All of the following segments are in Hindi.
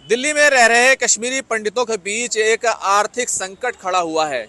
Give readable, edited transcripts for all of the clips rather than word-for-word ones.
दिल्ली में रह रहे कश्मीरी पंडितों के बीच एक आर्थिक संकट खड़ा हुआ है,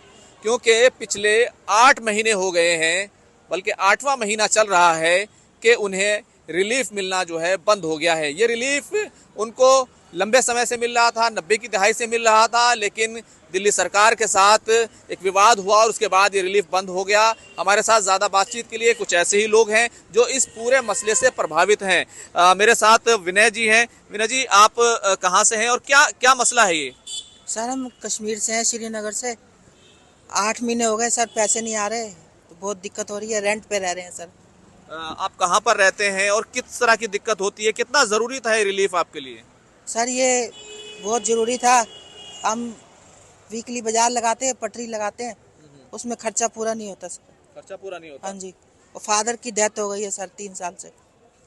क्योंकि पिछले 8 महीने हो गए हैं, बल्कि 8वां महीना चल रहा है कि उन्हें रिलीफ मिलना जो है बंद हो गया है। ये रिलीफ उनको लंबे समय से मिल रहा था, 90 की दहाई से मिल रहा था, लेकिन दिल्ली सरकार के साथ एक विवाद हुआ और उसके बाद ये रिलीफ बंद हो गया। हमारे साथ ज़्यादा बातचीत के लिए कुछ ऐसे ही लोग हैं जो इस पूरे मसले से प्रभावित हैं। मेरे साथ विनय जी हैं। विनय जी, आप कहाँ से हैं और क्या क्या मसला है ये? सर हम कश्मीर से हैं, श्रीनगर से। 8 महीने हो गए सर, पैसे नहीं आ रहे तो बहुत दिक्कत हो रही है। रेंट पे रह रहे हैं सर। आप कहाँ पर रहते हैं और किस तरह की दिक्कत होती है? कितना ज़रूरी था ये रिलीफ आपके लिए? सर ये बहुत ज़रूरी था। हम वीकली बाजार लगाते हैं, पटरी लगाते हैं, उसमें खर्चा पूरा नहीं होता सर। खर्चा पूरा नहीं होता? हाँ जी। और फादर की डेथ हो गई है सर 3 साल से।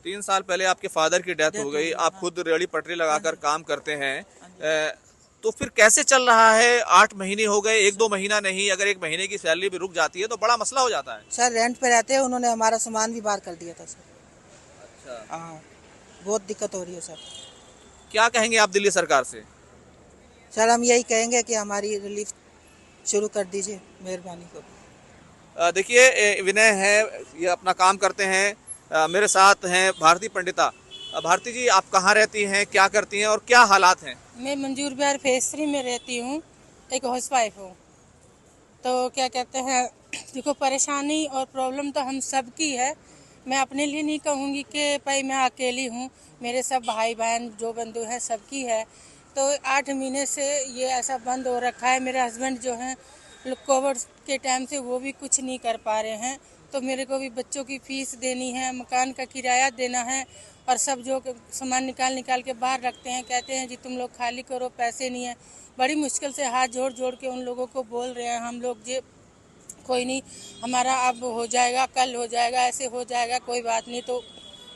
3 साल पहले आपके फादर की डेथ हो गई। आप हाँ। खुद रेहड़ी पटरी लगाकर हाँ काम करते हैं। जी। तो फिर कैसे चल रहा है? 8 महीने हो गए, 1-2 महीना नहीं, अगर 1 महीने की सैलरी भी रुक जाती है तो बड़ा मसला हो जाता है। सर रेंट पे रहते हैं, उन्होंने हमारा सामान भी बाहर कर दिया था सर। अच्छा, हाँ, बहुत दिक्कत हो रही है सर। क्या कहेंगे आप दिल्ली सरकार से? सर हम यही कहेंगे कि हमारी रिलीफ शुरू कर दीजिए, मेहरबानी को। देखिए, विनय है, ये अपना काम करते हैं। मेरे साथ हैं भारती पंडिता। भारती जी, आप कहाँ रहती हैं, क्या करती हैं और क्या हालात हैं? मैं मंजूर बिहार फेज 3 में रहती हूँ, एक हाउसवाइफ हूँ। तो क्या कहते हैं, देखो परेशानी और प्रॉब्लम तो हम सब की है। मैं अपने लिए नहीं कहूँगी कि भाई मैं अकेली हूँ, मेरे सब भाई बहन जो बंधु हैं सबकी है। तो 8 महीने से ये ऐसा बंद हो रखा है। मेरे हस्बैंड जो हैं कोविड के टाइम से वो भी कुछ नहीं कर पा रहे हैं, तो मेरे को भी बच्चों की फीस देनी है, मकान का किराया देना है, और सब जो सामान निकाल निकाल के बाहर रखते हैं, कहते हैं जी तुम लोग खाली करो, पैसे नहीं है। बड़ी मुश्किल से हाथ जोड़ जोड़ के उन लोगों को बोल रहे हैं हम लोग, जे कोई नहीं, हमारा अब हो जाएगा, कल हो जाएगा, ऐसे हो जाएगा, कोई बात नहीं। तो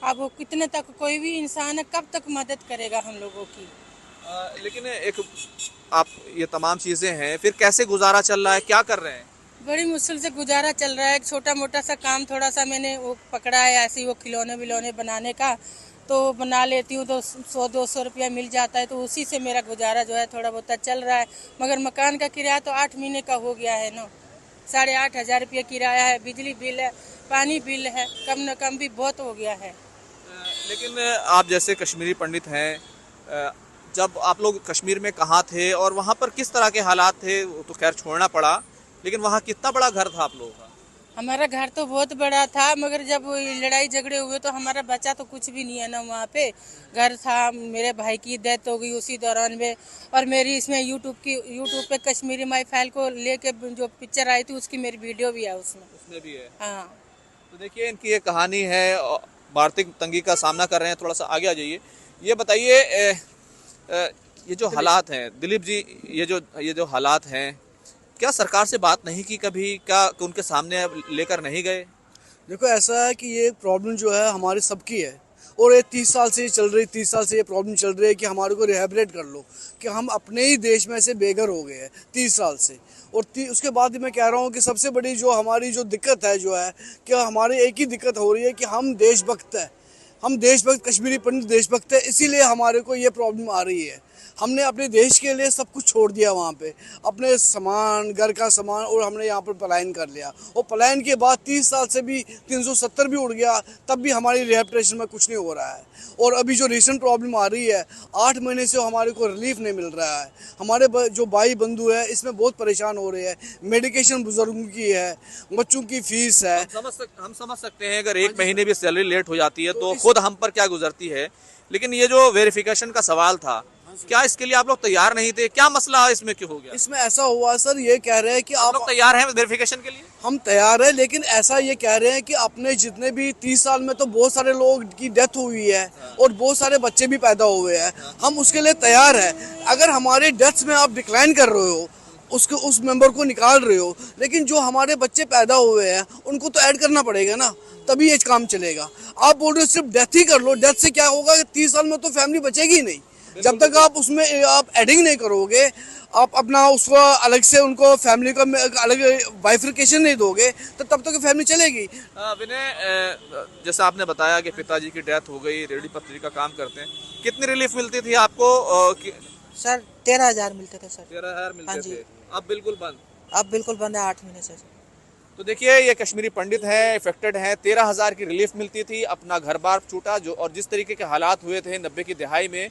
अब कितने तक कोई भी इंसान है, कब तक मदद करेगा हम लोगों की? लेकिन एक आप ये तमाम चीज़ें हैं, फिर कैसे गुजारा चल रहा है, क्या कर रहे हैं? बड़ी मुश्किल से गुजारा चल रहा है। एक छोटा मोटा सा काम थोड़ा सा मैंने वो पकड़ा है, ऐसे ही वो खिलौने विलौने बनाने का, तो बना लेती हूँ तो 100-200 रुपया मिल जाता है, तो उसी से मेरा गुजारा जो है थोड़ा बहुत चल रहा है। मगर मकान का किराया तो 8 महीने का हो गया है ना, 8,500 रुपया किराया है, बिजली बिल है, पानी बिल है, कम न कम भी बहुत हो गया है। लेकिन आप जैसे कश्मीरी पंडित हैं, जब आप लोग कश्मीर में कहाँ थे और वहाँ पर किस तरह के हालात थे? वो तो खैर छोड़ना पड़ा, लेकिन वहाँ कितना बड़ा घर था आप लोगों का? हमारा घर तो बहुत बड़ा था, मगर जब लड़ाई झगड़े हुए तो हमारा बचा तो कुछ भी नहीं है ना। वहाँ पे घर था, मेरे भाई की डेथ हो गई उसी दौरान में, और मेरी इसमें यूट्यूब पे कश्मीरी माई फाइल को लेके जो पिक्चर आई थी उसकी मेरी वीडियो भी है उसमें भी है। हाँ। तो देखिए, इनकी ये कहानी है। आर्थिक तंगी का सामना कर रहे हैं। थोड़ा सा आगे आ जाइए। ये बताइए, ये जो हालात हैं दिलीप जी, ये जो हालात हैं, क्या सरकार से बात नहीं की कभी? क्या उनके सामने अब लेकर नहीं गए? देखो ऐसा है कि ये प्रॉब्लम जो है हमारी सबकी है, और ये 30 साल से चल रही 30 साल से ये प्रॉब्लम चल रही है कि हमारे को रिहेबिलिट कर लो, कि हम अपने ही देश में से बेघर हो गए हैं 30 साल से। और उसके बाद मैं कह रहा हूँ कि सबसे बड़ी जो हमारी जो दिक्कत है जो है कि हमारी एक ही दिक्कत हो रही है कि हम देशभक्त हैं, हम देशभक्त कश्मीरी पंडित देशभक्त है, इसीलिए हमारे को ये प्रॉब्लम आ रही है। हमने अपने देश के लिए सब कुछ छोड़ दिया वहाँ पे, अपने सामान, घर का सामान, और हमने यहाँ पर पलायन कर लिया। और पलायन के बाद 30 साल से भी 370 भी उड़ गया, तब भी हमारी रिहेबिलिटेशन में कुछ नहीं हो रहा है। और अभी जो रीसेंट प्रॉब्लम आ रही है, 8 महीने से हमारे को रिलीफ नहीं मिल रहा है। हमारे जो भाई बंधु है इसमें बहुत परेशान हो रहे हैं। मेडिकेशन बुजुर्गों की है, बच्चों की फीस है। हम समझ सकते हैं, अगर 1 महीने भी सैलरी लेट हो जाती है तो खुद हम पर क्या गुजरती है। लेकिन ये जो वेरिफिकेशन का सवाल था, क्या इसके लिए आप लोग तैयार नहीं थे? क्या मसला इसमें क्यों हो गया? इसमें ऐसा हुआ सर, ये कह रहे हैं कि आप लोग तैयार हैं वेरिफिकेशन के लिए? हम तैयार है, लेकिन ऐसा ये कह रहे हैं कि अपने जितने भी 30 साल में तो बहुत सारे लोग की डेथ हुई है और बहुत सारे बच्चे भी पैदा हुए हैं। हम उसके लिए तैयार है। अगर हमारे डेथ्स में आप डिक्लाइन कर रहे हो, उसको उस मेंबर को निकाल रहे हो, लेकिन जो हमारे बच्चे पैदा हुए हैं उनको तो ऐड करना पड़ेगा ना, तभी ये काम चलेगा। आप बोल रहे हो सिर्फ डेथ ही कर लो, डेथ से क्या होगा कि 30 साल में तो फैमिली बचेगी ही नहीं। जब तक आप उसमें आप एडिंग नहीं करोगे, आप अपना उसको अलग से उनको फैमिली को अलग बाइफिकेशन नहीं दोगे तो तब तक फैमिली चलेगी। विनय, जैसा आपने बताया कि पिताजी की डेथ हो गई, रेहड़ी पटरी का काम करते हैं, कितनी रिलीफ मिलती थी आपको? सर 13,000 मिलते थे सर। 13,000 हाँ मिलते जी। थे, अब बिल्कुल बंद। अब बिल्कुल बंद है 8 महीने से। तो देखिए, ये कश्मीरी पंडित हैं, इफेक्टेड हैं, 13,000 की रिलीफ मिलती थी, अपना घर बार छूटा जो, और जिस तरीके के हालात हुए थे 90 की दहाई में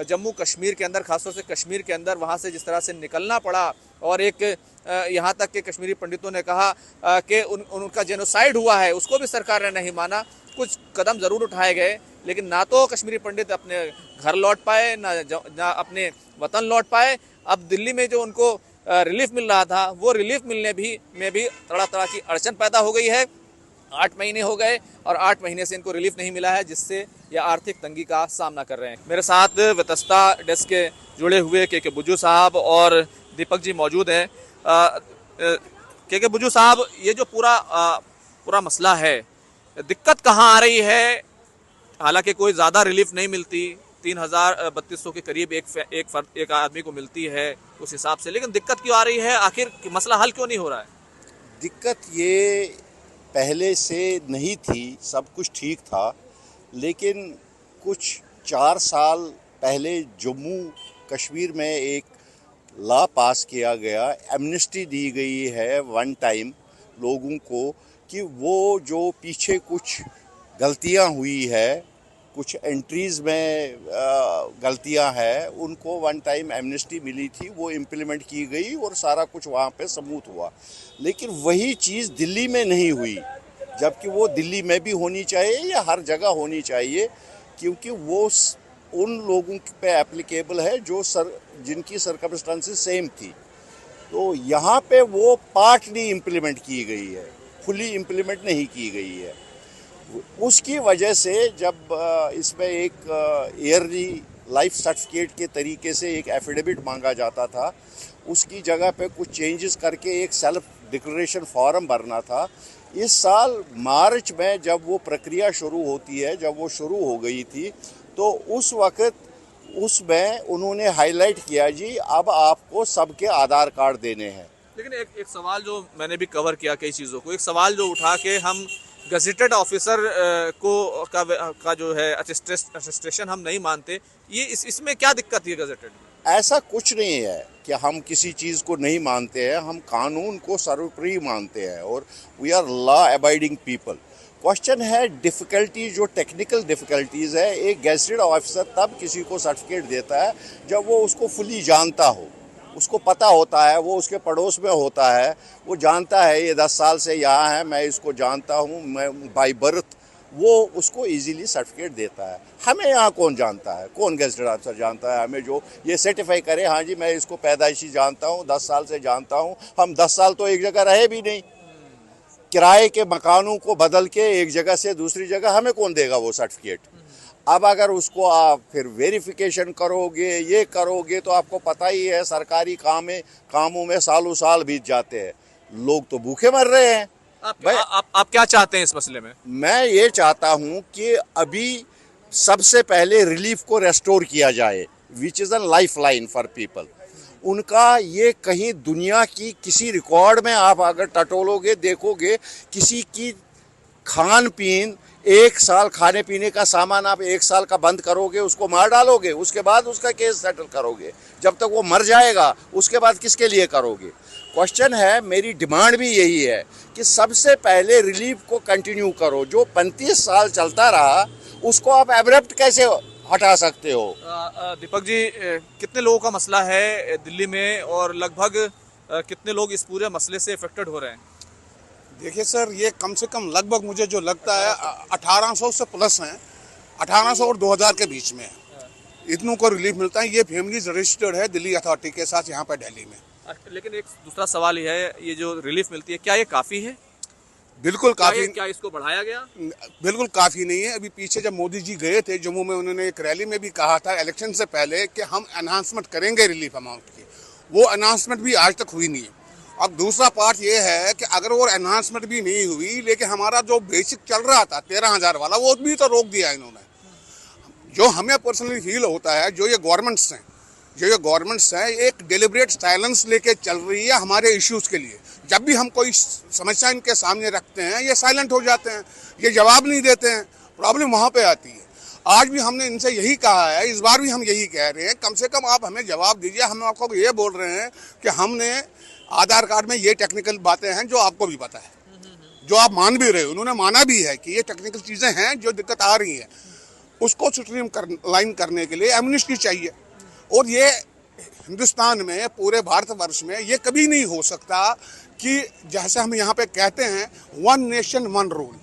जम्मू कश्मीर के अंदर, खासतौर से कश्मीर के अंदर, वहाँ से जिस तरह से निकलना पड़ा, और एक यहाँ तक के कश्मीरी पंडितों ने कहा कि उनका जेनोसाइड हुआ है, उसको भी सरकार ने नहीं माना। कुछ कदम ज़रूर उठाए गए, लेकिन ना तो कश्मीरी पंडित अपने घर लौट पाए, ना अपने वतन लौट पाए। अब दिल्ली में जो उनको रिलीफ मिल रहा था, वो रिलीफ मिलने में भी तरह तरह की अड़चन पैदा हो गई है। 8 महीने हो गए और 8 महीने से इनको रिलीफ नहीं मिला है, जिससे ये आर्थिक तंगी का सामना कर रहे हैं। मेरे साथ व्यतस्ता डेस्क के जुड़े हुए के बुज्जू साहब और दीपक जी मौजूद हैं। के बुज्जू साहब, ये जो पूरा मसला है, दिक्कत कहाँ आ रही है? हालांकि कोई ज़्यादा रिलीफ नहीं मिलती, 3,3200 के करीब एक आदमी को मिलती है उस हिसाब से, लेकिन दिक्कत क्यों आ रही है? आखिर मसला हल क्यों नहीं हो रहा है? दिक्कत ये पहले से नहीं थी, सब कुछ ठीक था, लेकिन कुछ 4 साल पहले जम्मू कश्मीर में एक लॉ पास किया गया, एमनेस्टी दी गई है वन टाइम लोगों को, कि वो जो पीछे कुछ गलतियां हुई है, कुछ एंट्रीज़ में गलतियां हैं, उनको वन टाइम एमनेस्टी मिली थी, वो इम्प्लीमेंट की गई और सारा कुछ वहाँ पे स्मूथ हुआ। लेकिन वही चीज़ दिल्ली में नहीं हुई, जबकि वो दिल्ली में भी होनी चाहिए या हर जगह होनी चाहिए, क्योंकि वो उन लोगों पे एप्लीकेबल है जिनकी सर्कमस्टांसेस सेम थी। तो यहाँ पे वो पार्टली इम्प्लीमेंट की गई है, फुली इम्प्लीमेंट नहीं की गई है। उसकी वजह से जब इसमें एक ईयरली लाइफ सर्टिफिकेट के तरीके से एक एफिडेविट मांगा जाता था, उसकी जगह पे कुछ चेंजेस करके एक सेल्फ डिक्लेरेशन फॉर्म भरना था। इस साल मार्च में जब वो प्रक्रिया शुरू होती है, जब वो शुरू हो गई थी, तो उस वक्त उसमें उन्होंने हाईलाइट किया, जी अब आपको सबके आधार कार्ड देने हैं। लेकिन एक सवाल जो मैंने भी कवर किया कई चीज़ों को, एक सवाल जो उठा के हम गजेटेड ऑफिसर का जो है अटेस्टेशन हम नहीं मानते, ये इसमें क्या दिक्कत है गजेटेड में? ऐसा कुछ नहीं है कि हम किसी चीज़ को नहीं मानते हैं, हम कानून को सर्वोपरि मानते हैं और we are law abiding people. Question है डिफ़िकल्टी, जो टेक्निकल डिफ़िकल्टीज़ है। एक गैजेटेड ऑफिसर तब किसी को सर्टिफिकेट देता है जब वो उसको फुली जानता हो, उसको पता होता है, वो उसके पड़ोस में होता है, वो जानता है ये 10 साल से यहाँ है, मैं इसको जानता हूँ, मैं बाई बर्थ, वो उसको इजीली सर्टिफिकेट देता है। हमें यहाँ कौन जानता है, कौन गेजेटेड ऑफिसर जानता है हमें जो ये सर्टिफाई करे, हाँ जी मैं इसको पैदाइशी जानता हूँ, 10 साल से जानता हूँ। हम 10 साल तो एक जगह रहे भी नहीं, किराए के मकानों को बदल के एक जगह से दूसरी जगह, हमें कौन देगा वो सर्टिफिकेट? अब अगर उसको आप फिर वेरिफिकेशन करोगे, ये करोगे, तो आपको पता ही है सरकारी कामों में सालों साल बीत जाते हैं, लोग तो भूखे मर रहे हैं। आप क्या चाहते हैं इस मसले में? मैं ये चाहता हूँ कि अभी सबसे पहले रिलीफ को रेस्टोर किया जाए, which is a life line for people. उनका ये कहीं दुनिया की किसी रिकॉर्ड में आप अगर टटोलोगे, देखोगे, किसी की खान पीन, 1 साल खाने पीने का सामान आप 1 साल का बंद करोगे, उसको मार डालोगे, उसके बाद उसका केस सेटल करोगे, जब तक वो मर जाएगा उसके बाद किसके लिए करोगे? क्वेश्चन है, मेरी डिमांड भी यही है कि सबसे पहले रिलीफ को कंटिन्यू करो। जो 35 साल चलता रहा उसको आप एब्रप्ट कैसे हटा सकते हो? दीपक जी, कितने लोगों का मसला है दिल्ली में और लगभग कितने लोग इस पूरे मसले से इफेक्टेड हो रहे हैं? देखिए सर, ये कम से कम लगभग मुझे जो लगता है 1800 से प्लस हैं, 1800 और 2000 के बीच में है, इतनों को रिलीफ मिलता है। ये फैमिलीज रजिस्टर्ड है दिल्ली अथॉरिटी के साथ यहाँ पर दिल्ली में। लेकिन एक दूसरा सवाल ये है, ये जो रिलीफ मिलती है क्या ये काफ़ी है? बिल्कुल काफ़ी। क्या इसको बढ़ाया गया? बिल्कुल काफ़ी नहीं है। अभी पीछे जब मोदी जी गए थे जम्मू में, उन्होंने एक रैली में भी कहा था इलेक्शन से पहले कि हम अनाउंसमेंट करेंगे रिलीफ अमाउंट की, वो अनाउंसमेंट भी आज तक हुई नहीं है। अब दूसरा पार्ट ये है कि अगर वो अनाउंसमेंट भी नहीं हुई, लेकिन हमारा जो बेसिक चल रहा था 13,000 वाला, वो भी तो रोक दिया इन्होंने। जो हमें पर्सनली फील होता है, जो ये गवर्नमेंट्स हैं, जो गवर्नमेंट्स है एक डिलिबरेट साइलेंस लेके चल रही है हमारे इश्यूज के लिए। जब भी हम कोई समस्या इनके सामने रखते हैं ये साइलेंट हो जाते हैं, ये जवाब नहीं देते हैं, प्रॉब्लम वहाँ पे आती है। आज भी हमने इनसे यही कहा है, इस बार भी हम यही कह रहे हैं, कम से कम आप हमें जवाब दीजिए। हम आपको ये बोल रहे हैं कि हमने आधार कार्ड में ये टेक्निकल बातें हैं जो आपको भी पता है, जो आप मान भी रहे हो, उन्होंने माना भी है कि ये टेक्निकल चीज़ें हैं जो दिक्कत आ रही हैं, उसको स्ट्रीम लाइन करने के लिए एमनेस्टी चाहिए। और ये हिंदुस्तान में पूरे भारतवर्ष में ये कभी नहीं हो सकता कि जैसे हम यहाँ पे कहते हैं one nation one rule.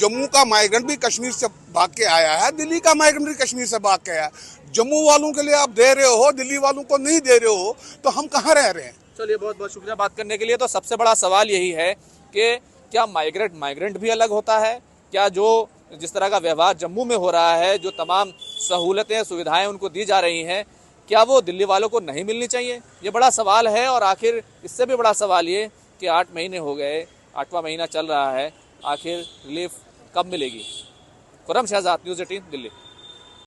Jammu का माइग्रेंट भी कश्मीर से भाग के आया है, दिल्ली का माइग्रेंट भी कश्मीर से भाग के आया है। जम्मू वालों के लिए आप दे रहे हो, दिल्ली वालों को नहीं दे रहे हो, तो हम कहाँ रह रहे हैं? चलिए, बहुत बहुत शुक्रिया बात करने के लिए। तो सबसे बड़ा सवाल यही है कि क्या माइग्रेंट भी अलग होता है? क्या जो जिस तरह का व्यवहार जम्मू में हो रहा है, जो तमाम सहूलतें सुविधाएं उनको दी जा रही हैं, क्या वो दिल्ली वालों को नहीं मिलनी चाहिए? ये बड़ा सवाल है। और आखिर इससे भी बड़ा सवाल ये कि 8 महीने हो गए, 8वां महीना चल रहा है, आखिर रिलीफ कब मिलेगी? खुर्रम शहजाद, न्यूज़ 18 दिल्ली।